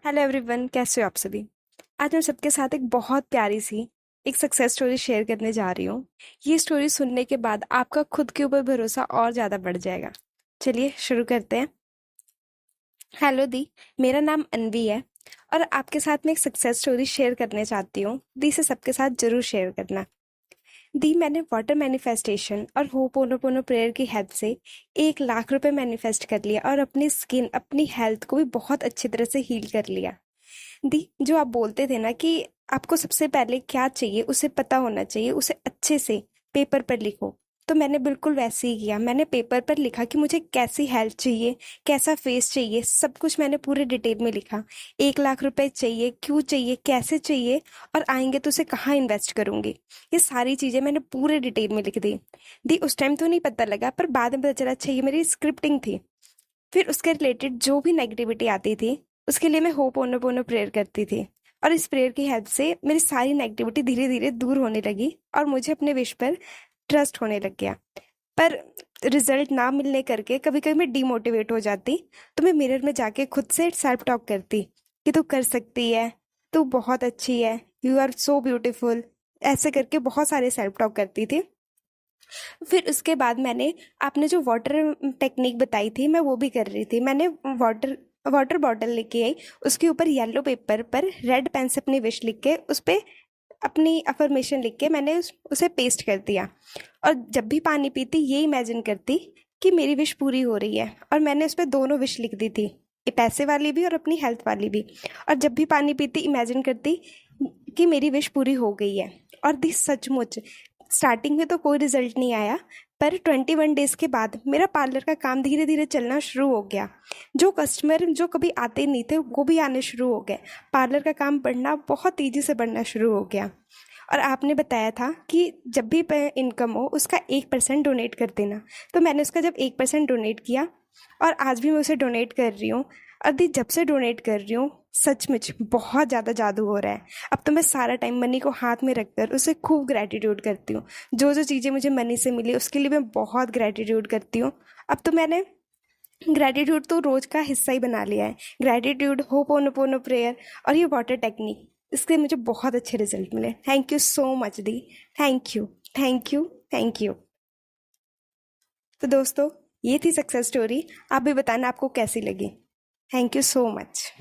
Hello everyone, कैसे हो आप सभी। आज मैं सबके साथ एक बहुत प्यारी सी एक सक्सेस स्टोरी शेयर करने जा रही हूँ। ये स्टोरी सुनने के बाद आपका खुद के ऊपर भरोसा और ज़्यादा बढ़ जाएगा। चलिए शुरू करते हैं। हेलो दी, मेरा नाम अनवी है और आपके साथ में एक सक्सेस स्टोरी शेयर करने चाहती हूँ। दी से सबके साथ जरूर शेयर करना। दी, मैंने वाटर मैनिफेस्टेशन और होपोनोपोनो प्रेयर की हेल्प से 1 लाख रुपए मैनिफेस्ट कर लिया और अपनी स्किन अपनी हेल्थ को भी बहुत अच्छी तरह से हील कर लिया। दी, जो आप बोलते थे ना कि आपको सबसे पहले क्या चाहिए उसे पता होना चाहिए, उसे अच्छे से पेपर पर लिखो। तो मैंने बिल्कुल वैसे ही किया। मैंने पेपर पर लिखा कि मुझे कैसी हेल्थ चाहिए, कैसा फेस चाहिए, सब कुछ मैंने पूरे डिटेल में लिखा। 1 लाख रुपए चाहिए, क्यों चाहिए, कैसे चाहिए, और आएंगे तो उसे कहाँ इन्वेस्ट करूंगी, ये सारी चीजें मैंने पूरे डिटेल में लिख दी। दी, उस टाइम तो नहीं पता लगा, पर बाद में पता चला अच्छा ये मेरी स्क्रिप्टिंग थी। फिर उसके रिलेटेड जो भी नेगेटिविटी आती थी उसके लिए मैं होप ओनो प्रेयर करती थी, और इस प्रेयर की हेल्प से मेरी सारी नेगेटिविटी धीरे धीरे दूर होने लगी और मुझे अपने विश पर ट्रस्ट होने लग गया। पर रिजल्ट ना मिलने करके कभी कभी मैं डीमोटिवेट हो जाती। तो मैं मिरर में जाके खुद से सेल्फ टॉक करती कि तू कर सकती है, तू बहुत अच्छी है, यू आर सो ब्यूटीफुल, ऐसे करके बहुत सारे सेल्फ टॉक करती थी। फिर उसके बाद मैंने आपने जो वाटर टेक्निक बताई थी मैं वो भी कर रही थी। मैंने वाटर वाटर बॉटल लेके आई, उसके ऊपर येलो पेपर पर रेड पेन से अपनी विश लिख के उस पे अपनी अफर्मेशन लिख के मैंने उसे पेस्ट कर दिया। और जब भी पानी पीती ये इमेजिन करती कि मेरी विश पूरी हो रही है, और मैंने उस पर दोनों विश लिख दी थी, ये पैसे वाली भी और अपनी हेल्थ वाली भी। और जब भी पानी पीती इमेजिन करती कि मेरी विश पूरी हो गई है। और दी, सचमुच स्टार्टिंग में तो कोई रिजल्ट नहीं आया, पर 21 डेज के बाद मेरा पार्लर का काम धीरे धीरे चलना शुरू हो गया। जो कस्टमर जो कभी आते नहीं थे वो भी आने शुरू हो गए। पार्लर का काम बढ़ना बहुत तेजी से बढ़ना शुरू हो गया। और आपने बताया था कि जब भी इनकम हो उसका 1% डोनेट कर देना। तो मैंने उसका जब 1% डोनेट किया, और आज भी मैं उसे डोनेट कर रही हूँ। अभी जब से डोनेट कर रही हूँ सचमुच बहुत ज़्यादा जादू हो रहा है। अब तो मैं सारा टाइम मनी को हाथ में रखकर उसे खूब ग्रैटिट्यूड करती हूँ। जो जो चीज़ें मुझे मनी से मिली उसके लिए मैं बहुत ग्रैटिट्यूड करती हूँ। अब तो मैंने ग्रैटिट्यूड तो रोज का हिस्सा ही बना लिया है। ग्रैटिट्यूड, होपोनोपोनो प्रेयर और ये वाटर टेक्निक, इसके मुझे बहुत अच्छे रिजल्ट मिले। Thank you so much the. Thank you, thank you, thank you. तो दोस्तों, ये थी सक्सेस स्टोरी। आप भी बताना आपको कैसी लगी। Thank you so much.